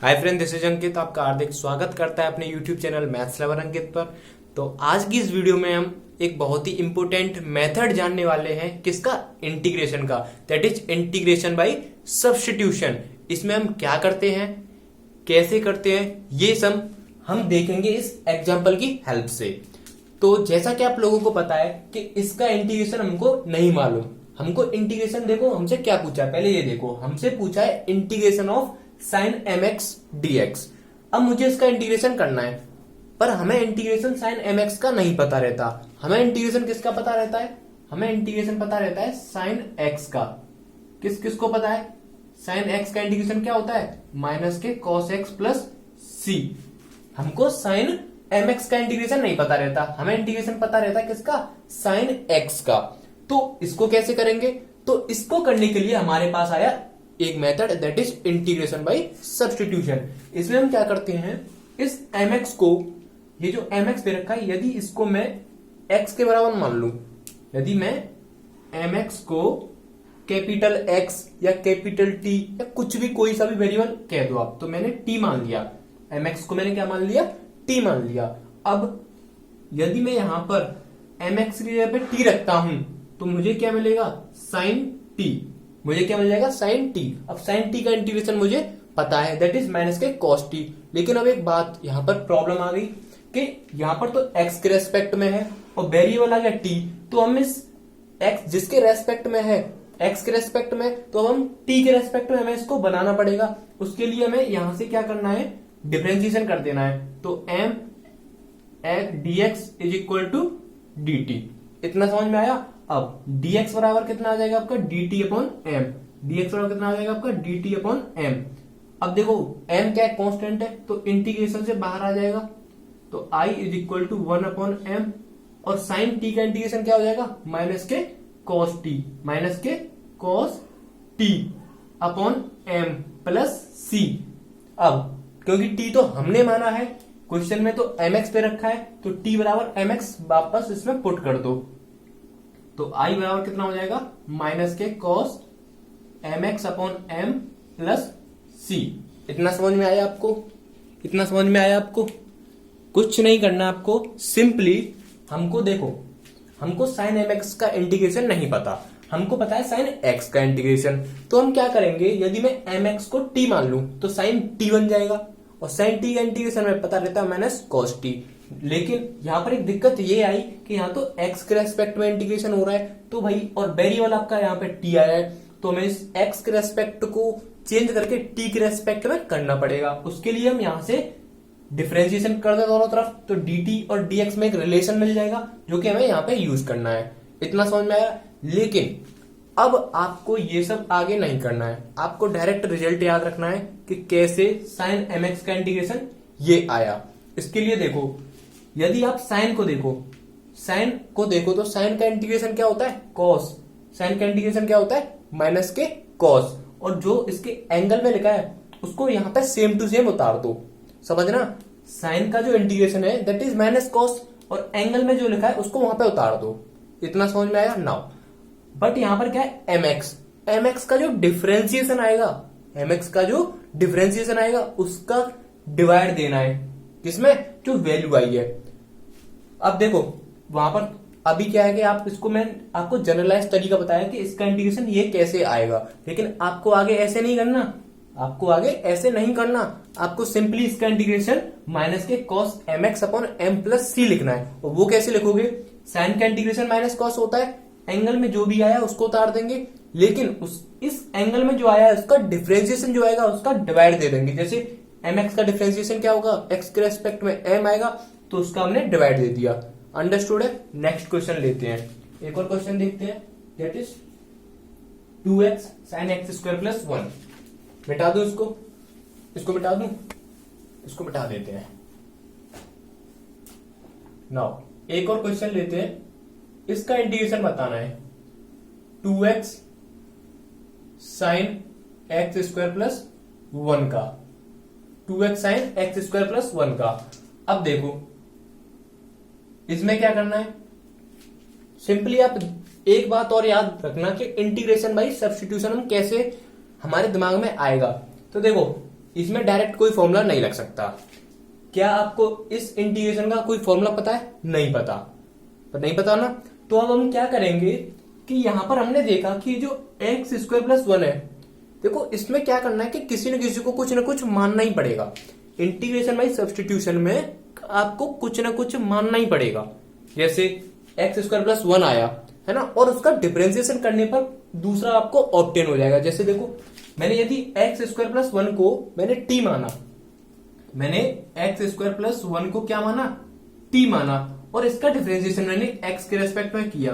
Hi friend, this is अंकित। आपका हार्दिक स्वागत करता है अपने यूट्यूब चैनल मैथ्स लवर अंकित पर। तो आज की इस वीडियो में हम एक बहुत ही इंपॉर्टेंट मेथड जानने वाले हैं। किसका? इंटीग्रेशन का। That is integration by substitution. इसमें हम क्या करते हैं, कैसे करते हैं, ये सब हम देखेंगे इस एग्जाम्पल की हेल्प से। तो जैसा कि आप लोगों को पता है कि इसका इंटीग्रेशन हमको नहीं मालूम। हमको इंटीग्रेशन, देखो हमसे क्या पूछा है, पहले ये देखो, हमसे पूछा है integration of sine m x d x. अब मुझे इसका इंटीग्रेशन करना है, पर हमें इंटीग्रेशन साइन एम एक्स का नहीं पता रहता। हमें इंटीग्रेशन किसका पता रहता है? हमें इंटीग्रेशन पता रहता है साइन एक्स का। किसको पता है? साइन एक्स का इंटीग्रेशन क्या होता है? माइनस के कॉस एक्स प्लस सी। हमको साइन एम एक्स का इंटीग्रेशन नहीं पता रहता, हमें इंटीग्रेशन पता रहता है किसका? साइन एक्स का। तो इसको कैसे करेंगे? तो इसको करने के लिए हमारे पास आया एक method, that is integration by substitution. इसमें हम क्या करते हैं, इस एम एक्स को, ये जो एम एक्स दे रखा है, यदि इसको मैं एक्स के बराबर मान लू, यदि मैं एम एक्स को कैपिटल एक्स या कैपिटल टी या कुछ भी, कोई सा भी वेरिएबल कह दो आप, तो मैंने टी मान लिया। एम एक्स को मैंने क्या मान लिया? टी मान लिया। अब यदि मैं यहां पर एम एक्स की जगह पे टी रखता हूं तो मुझे क्या मिलेगा? Sine t. मुझे क्या मिल जाएगा? Sine t. अब साइन टी का इंटीग्रेशन मुझे पता है, दैट इज माइनस के कॉस टी। लेकिन अब एक बात, यहां पर प्रॉब्लम आ गई कि यहां पर तो एक्स के रेस्पेक्ट में है और वेरिएबल आ गया टी। तो हम इस एक्स जिसके रेस्पेक्ट में है, एक्स के रेस्पेक्ट में, तो अब हम टी के रेस्पेक्ट में हमें इसको बनाना पड़ेगा। उसके लिए हमें यहां से क्या करना है? डिफरेंशिएशन कर देना है। तो m d x is equal to d t. इतना समझ में आया? अब dx बराबर कितना आ जाएगा आपका? dt upon M. dx बराबर कितना आ जाएगा आपका? dt upon m. अब देखो m क्या है? कांस्टेंट है, तो इंटीग्रेशन से बाहर आ जाएगा, तो i is equal to 1 upon m. और साइन t का इंटीग्रेशन क्या हो जाएगा? माइनस के cos t, माइनस के cos t upon m plus c। अब क्योंकि t तो हमने माना है, क्वेश्चन में तो mx पे रखा है, तो t बराबर mx वापस इसमें पुट कर दो, तो i बराबर कितना हो जाएगा? माइनस के cos m x upon m plus c. इतना समझ में आया आपको? इतना समझ में आया आपको? कुछ नहीं करना आपको, सिंपली हमको देखो, हमको साइन एम एक्स का इंटीग्रेशन नहीं पता, हमको पता है साइन एक्स का इंटीग्रेशन। तो हम क्या करेंगे, यदि मैं एम एक्स को टी मान लू तो साइन टी बन जाएगा, और साइन टी का इंटीग्रेशन में पता रहता है माइनस कॉस टी। लेकिन यहां पर एक दिक्कत ये आई कि यहां तो x के रेस्पेक्ट में इंटीग्रेशन हो रहा है, तो भाई, और वेरिएबल आपका यहाँ पे t आया है, तो हमें इस x के रेस्पेक्ट को चेंज करके t के रेस्पेक्ट में करना पड़ेगा। उसके लिए हम यहां से डिफरेंशिएशन कर दे दोनों तरफ, तो dt और dx में एक रिलेशन मिल जाएगा, जो कि हमें यहाँ पे यूज करना है। इतना समझ में आया? लेकिन अब आपको ये सब आगे नहीं करना है, आपको डायरेक्ट रिजल्ट याद रखना है कि कैसे साइन एम एक्स का इंटीग्रेशन ये आया। इसके लिए देखो, यदि आप साइन को देखो तो साइन का इंटीग्रेशन क्या होता है? कॉस। साइन का इंटीग्रेशन क्या होता है? माइनस के कॉस। और जो इसके एंगल में लिखा है उसको यहां पे सेम टू सेम उतार दो, समझना। साइन का जो इंटीग्रेशन है दैट इज माइनस कॉस, और एंगल में जो लिखा है उसको वहां पे उतार दो। इतना समझ में आया? नाउ बट यहां पर क्या है? एम एक्स का जो डिफरेंशिएशन आएगा, उसका डिवाइड देना है किसमें? जो वैल्यू आई है। अब देखो वहां पर अभी क्या है कि आप इसको, मैं आपको जनरलाइज तरीका बताया कि इसका इंटीग्रेशन ये कैसे आएगा, लेकिन आपको आगे ऐसे नहीं करना, आपको सिंपली इसका इंटीग्रेशन माइनस के cos m x upon m plus c लिखना है। और वो कैसे लिखोगे? साइन का इंटीग्रेशन माइनस कॉस होता है, एंगल में जो भी आया उसको उतार देंगे, लेकिन इस एंगल में जो आया उसका डिफरेंशिएशन जो आएगा उसका डिवाइड दे देंगे। जैसे एम एक्स का डिफरेंशिएशन क्या होगा? एक्स के रेस्पेक्ट में एम आएगा, तो उसका हमने डिवाइड दे दिया। अंडरस्टूड है? नेक्स्ट क्वेश्चन लेते हैं, एक और क्वेश्चन देखते हैं, that is 2x sin x square plus 1। मिटा दो इसको मिटा दूं, इसको मिटा देते हैं। नाउ एक और क्वेश्चन लेते हैं, इसका इंटीग्रेशन बताना है। 2x sin x square plus 1 का, 2x sin x square plus 1 का। अब देखो इसमें क्या करना है, सिंपली आप एक बात और याद रखना कि इंटीग्रेशन बाय सब्स्टिट्यूशन हम कैसे हमारे दिमाग में आएगा। तो देखो इसमें डायरेक्ट कोई फॉर्मूला नहीं लग सकता। क्या आपको इस इंटीग्रेशन का कोई फॉर्मूला पता है? नहीं पता, पर नहीं पता ना, तो अब हम क्या करेंगे कि यहां पर हमने देखा कि जो एक्स स्क्वायर प्लस 1 है, देखो इसमें क्या करना है कि किसी न किसी को कुछ ना कुछ मानना ही पड़ेगा। इंटीग्रेशन बाई सब्स्टिट्यूशन में आपको कुछ ना कुछ मानना ही पड़ेगा। जैसे एक्स स्क्वायर प्लस 1 आया है ना, और उसका डिफरेंशिएशन करने पर दूसरा आपको ऑब्टेन हो जाएगा। जैसे देखो, मैंने यदि एक्स स्क्वायर प्लस 1 को मैंने टी माना, मैंने एक्स स्क्वायर प्लस 1 को क्या माना? टी माना, और इसका डिफरेंशिएशन मैंने एक्स के रेस्पेक्ट में किया।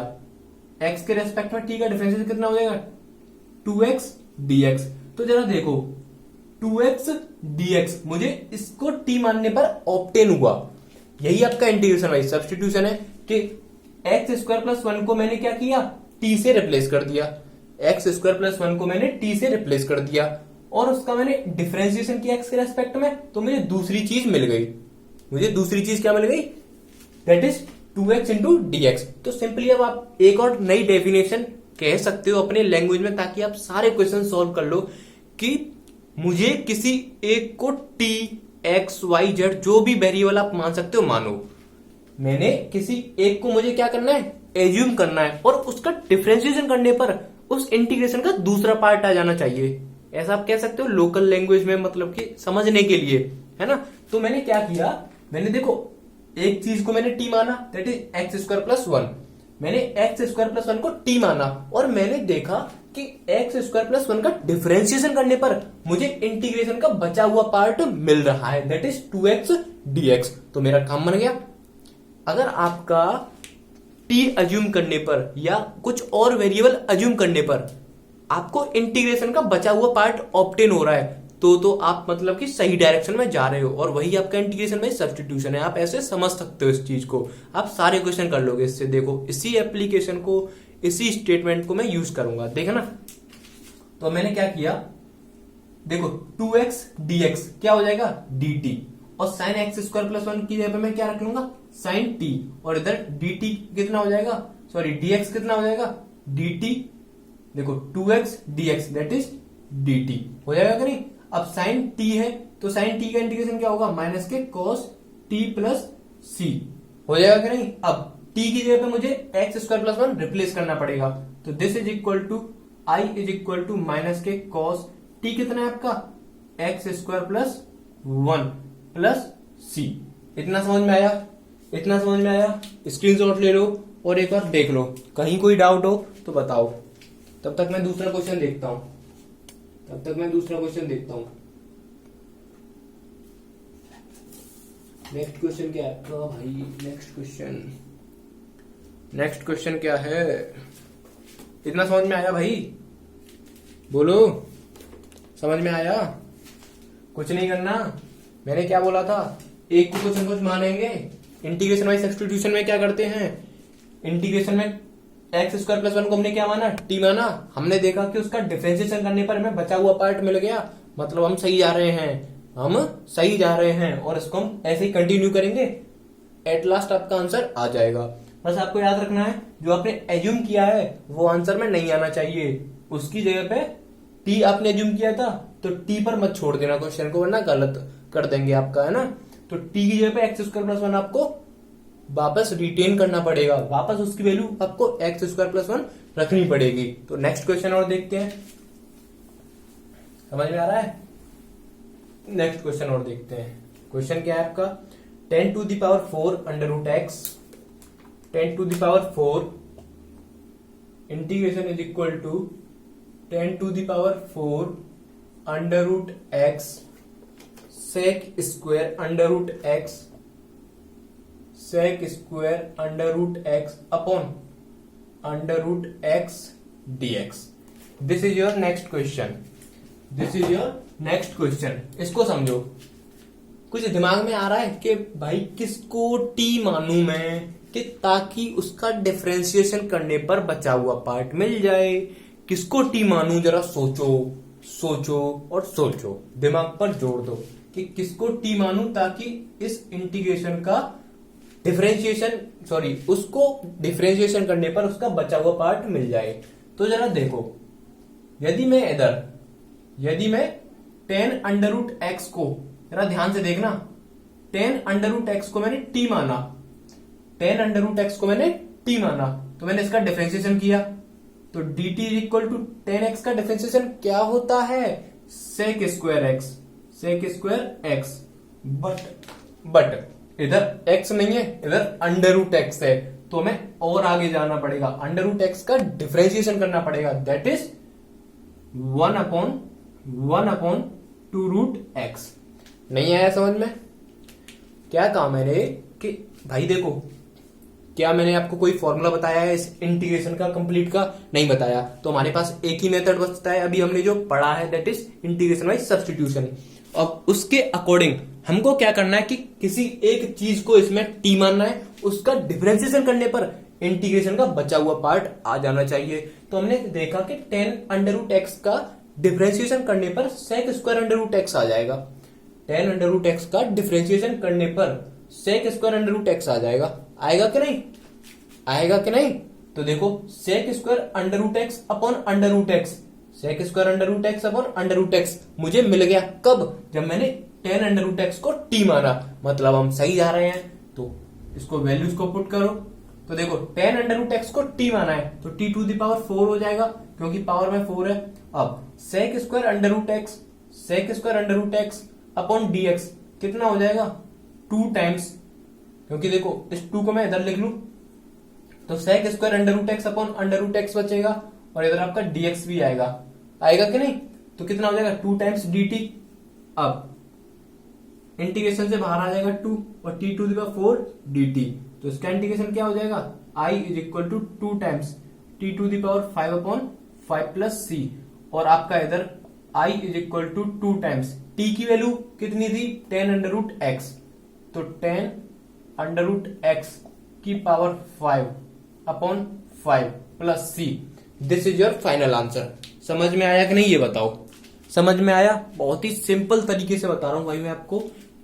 एक्स के रेस्पेक्ट में टी का डिफरेंशिएशन कितना हो जाएगा? 2x dx। तो जरा देखो, 2x dx मुझे इसको t मानने पर ऑब्टेन हुआ। यही आपका इंटीग्रेशन बाई सब्स्टिट्यूशन है कि एक्स स्क्वायर प्लस 1 को मैंने क्या किया? t से रिप्लेस कर दिया। एक्स स्क्वायर प्लस 1 को मैंने t से रिप्लेस कर दिया, और उसका मैंने डिफरेंशिएशन किया एक्स के रेस्पेक्ट में, तो मुझे दूसरी चीज मिल गई। मुझे दूसरी चीज क्या मिल गई? That is 2x into dx। तो सिंपली अब आप एक और नई डेफिनेशन कह सकते हो अपने लैंग्वेज में, ताकि आप सारे क्वेश्चन सॉल्व कर लो कि मुझे किसी एक को t, x, y, z जो भी वेरिएबल आप मान सकते हो मानो। मैंने किसी एक को मुझे क्या करना है? एज्यूम करना है, और उसका डिफरेंशिएशन करने पर उस इंटीग्रेशन का दूसरा पार्ट आ जाना चाहिए। ऐसा आप कह सकते हो लोकल लैंग्वेज में, मतलब कि समझने के लिए, है ना। तो मैंने क्या किया, मैंने देखो एक चीज को मैंने t माना, that is x square plus 1। मैंने एक्स स्क्वायर प्लस 1 को t माना, और मैंने देखा कि एक्स स्क्वायर प्लस 1 का डिफरेंशिएशन करने पर मुझे इंटीग्रेशन का बचा हुआ पार्ट मिल रहा है, दैट इज 2x dx। तो मेरा काम बन गया। अगर आपका t अज्यूम करने पर या कुछ और वेरिएबल अज्यूम करने पर आपको इंटीग्रेशन का बचा हुआ पार्ट ऑब्टेन हो रहा है, तो आप मतलब कि सही डायरेक्शन में जा रहे हो, और वही आपका इंटीग्रेशन बाई सब्स्टिट्यूशन है। आप ऐसे समझ सकते हो इस चीज को, आप सारे क्वेश्चन कर लोगे इससे। देखो इसी एप्लीकेशन को, इसी स्टेटमेंट को मैं यूज करूंगा, देखा ना। तो मैंने क्या किया, देखो 2x dx क्या हो जाएगा? dt, और साइन एक्स स्क्वायर प्लस 1 की जगह पे मैं क्या रख लूंगा? साइन t, और इधर dt कितना हो जाएगा? सॉरी dx कितना हो जाएगा? dt। देखो 2x dx that is dt हो जाएगा कि नहीं? अब साइन t है, तो साइन t का इंटीग्रेशन क्या होगा? माइनस के cos t प्लस c हो जाएगा कि नहीं? अब t की जगह पे मुझे एक्स स्क्वायर प्लस 1 रिप्लेस करना पड़ेगा, तो this is equal to i is equal to minus के cos t कितना है आपका? X square plus 1 plus c। इतना समझ में आया? इतना समझ में आया? स्क्रीनशॉट ले लो और एक बार देख लो, कहीं कोई डाउट हो तो बताओ। तब तक मैं दूसरा क्वेश्चन देखता हूं। नेक्स्ट क्वेश्चन क्या है आपका भाई? नेक्स्ट क्वेश्चन क्या है? इतना समझ में आया भाई? बोलो, समझ में आया? कुछ नहीं करना। मैंने क्या बोला था? एक को कुछ मानेंगे। इंटीग्रेशन बाई सब्स्टिट्यूशन में क्या करते हैं? इंटीग्रेशन में एक्स स्क्वायर प्लस 1 को हमने क्या माना? टी माना। हमने देखा कि उसका डिफरेंशिएशन करने पर हमें बचा हुआ पार्ट मिल गया, मतलब हम सही जा रहे हैं, और इसको हम ऐसे ही कंटिन्यू करेंगे, एट लास्ट आपका आंसर आ जाएगा। बस आपको याद रखना है, जो आपने एज्यूम किया है वो आंसर में नहीं आना चाहिए। उसकी जगह पे टी आपने एज्यूम किया था, तो टी पर मत छोड़ देना क्वेश्चन को, वरना गलत कर देंगे आपका, है ना। तो टी की जगह पे एक्स स्क्वायर प्लस 1 आपको वापस रिटेन करना पड़ेगा, वापस उसकी वैल्यू आपको एक्स स्क्वायर प्लस 1 रखनी पड़ेगी। तो नेक्स्ट क्वेश्चन और देखते हैं, समझ में आ रहा है? नेक्स्ट क्वेश्चन और देखते हैं। क्वेश्चन क्या है आपका? 10 to the power 4 under root x, 10 to the power 4 integration is equal to 10 to the power 4 under root x sec square under root x, sec square under root x upon under root x dx। This is your next question. इसको समझो। कुछ दिमाग में आ रहा है कि भाई किसको t मानू मैं, कि ताकि उसका डिफरेंशिएशन करने पर बचा हुआ पार्ट मिल जाए। किसको t मानू? जरा सोचो और सोचो, दिमाग पर जोर दो कि किसको t मानू ताकि इस इंटीग्रेशन का उसको डिफरेंशिएशन करने पर उसका बचा हुआ पार्ट मिल जाए। तो जरा देखो, यदि मैं टेन अंडर रूट एक्स को, जरा ध्यान से देखना, टेन अंडर रूट एक्स को मैंने टी माना, टेन अंडर रूट एक्स को मैंने टी माना, तो मैंने इसका डिफरेंशिएशन किया, तो d t is equal to ten x का डिफरेंशिएशन क्या होता है, sec square x, sec square x. But इधर एक्स नहीं है, इधर अंडर रूट एक्स है, तो हमें और आगे जाना पड़ेगा, अंडर रूट एक्स का डिफरेंशिएशन करना पड़ेगा, that is one upon two root x. नहीं आया समझ में? क्या कहा मैंने कि भाई देखो, क्या मैंने आपको कोई फॉर्मूला बताया है इस इंटीग्रेशन का कंप्लीट का? नहीं बताया। तो हमारे पास एक ही मेथड बचता है अभी हमने जो पढ़ा है, that is integration by substitution. अब उसके अकॉर्डिंग हमको क्या करना है कि किसी एक चीज को इसमें टी मानना है, उसका डिफरेंशिएशन करने पर इंटीग्रेशन का बचा हुआ पार्ट आ जाना चाहिए। तो हमने देखा कि टेन अंडर रूट एक्स का डिफरेंशिएशन करने पर sec square under root x आ जाएगा, टेन अंडर रूट एक्स का डिफरेंशिएशन करने पर sec square under root x आ जाएगा। आएगा कि नहीं? आएगा कि नहीं? तो देखो, sec square under root x upon under root x, sec square under root x upon under root x मुझे मिल गया कब? जब मैंने टेन अंडर रूट एक्स को टी माना, मतलब हम सही जा रहे हैं। तो इसको वैल्यूज को पुट करो, तो देखो टेन अंडर रूट एक्स को टी माना है तो टी टू द पावर 4 हो जाएगा, क्योंकि पावर में 4 है। अब sec square under root x, sec square under root x upon d x कितना हो जाएगा? 2 टाइम्स, क्योंकि देखो इस 2 को मैं इधर लिख लू तो sec square under root x upon under root x बचेगा, और इधर आपका dx भी आएगा। आएगा कि नहीं? तो कितना हो जाएगा? 2 टाइम्स dt। अब इंटीग्रेशन से बाहर आ जाएगा 2 और t to the power 4 dt, तो इसका इंटीग्रेशन क्या हो जाएगा? i is equal to 2 times t to the power 5 upon 5 plus c, और आपका इधर i is equal to 2 times t की वैल्यू कितनी थी? 10 अंडर रूट x, तो 10 अंडर रूट x की power 5 upon 5 plus c। This is your final answer. समझ में आया कि नहीं ये बताओ? समझ में आया? बहुत ही सिंपल तरीके से बता रहा हूं भाई मैं आपको,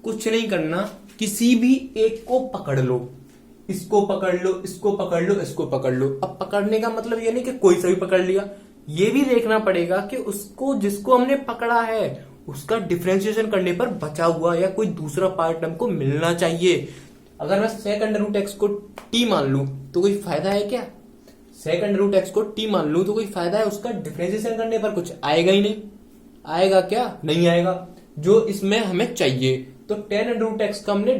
कुछ नहीं करना, किसी भी एक को पकड़ लो, इसको पकड़ लो, इसको पकड़ लो, इसको पकड़ लो। अब पकड़ने का मतलब ये नहीं कि कोई सा भी पकड़ लिया, ये भी देखना पड़ेगा कि उसको, जिसको हमने पकड़ा है, उसका डिफरेंशिएशन करने पर बचा हुआ या कोई दूसरा पार्ट हमको मिलना चाहिए। अगर मैं सेक अंडर रूट एक्स को टी मान लू तो कोई फायदा है क्या? सेक अंडर रूट एक्स को टी मान लू तो कोई फायदा है? उसका डिफरेंशिएशन करने पर कुछ आएगा ही नहीं। आएगा क्या? नहीं आएगा। जो इसमें हमें चाहिए, तो 10 अंडर रूट एक्स का हमने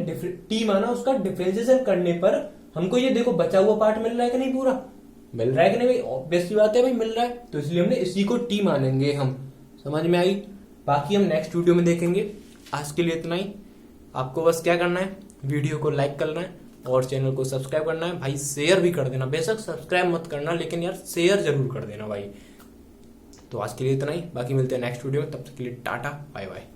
टी माना, उसका डिफरेंशिएशन करने पर हमको ये देखो बचा हुआ पार्ट मिल रहा है कि नहीं? पूरा मिल रहा है कि नहीं भाई? ऑब्वियस सी बात है भाई, मिल रहा है, तो इसलिए हमने इसी को टी मानेंगे हम। समझ में आई? बाकी हम नेक्स्ट वीडियो में देखेंगे। आज के लिए इतना ही। आपको बस क्या करना है, वीडियो को लाइक करना है और चैनल को सब्सक्राइब करना है भाई, शेयर भी कर देना। बेशक सब्सक्राइब मत करना, लेकिन यार शेयर जरूर कर देना भाई। तो आज के लिए इतना ही, बाकी मिलते हैं नेक्स्ट वीडियो में। तब तक के लिए टाटा बाय बाय।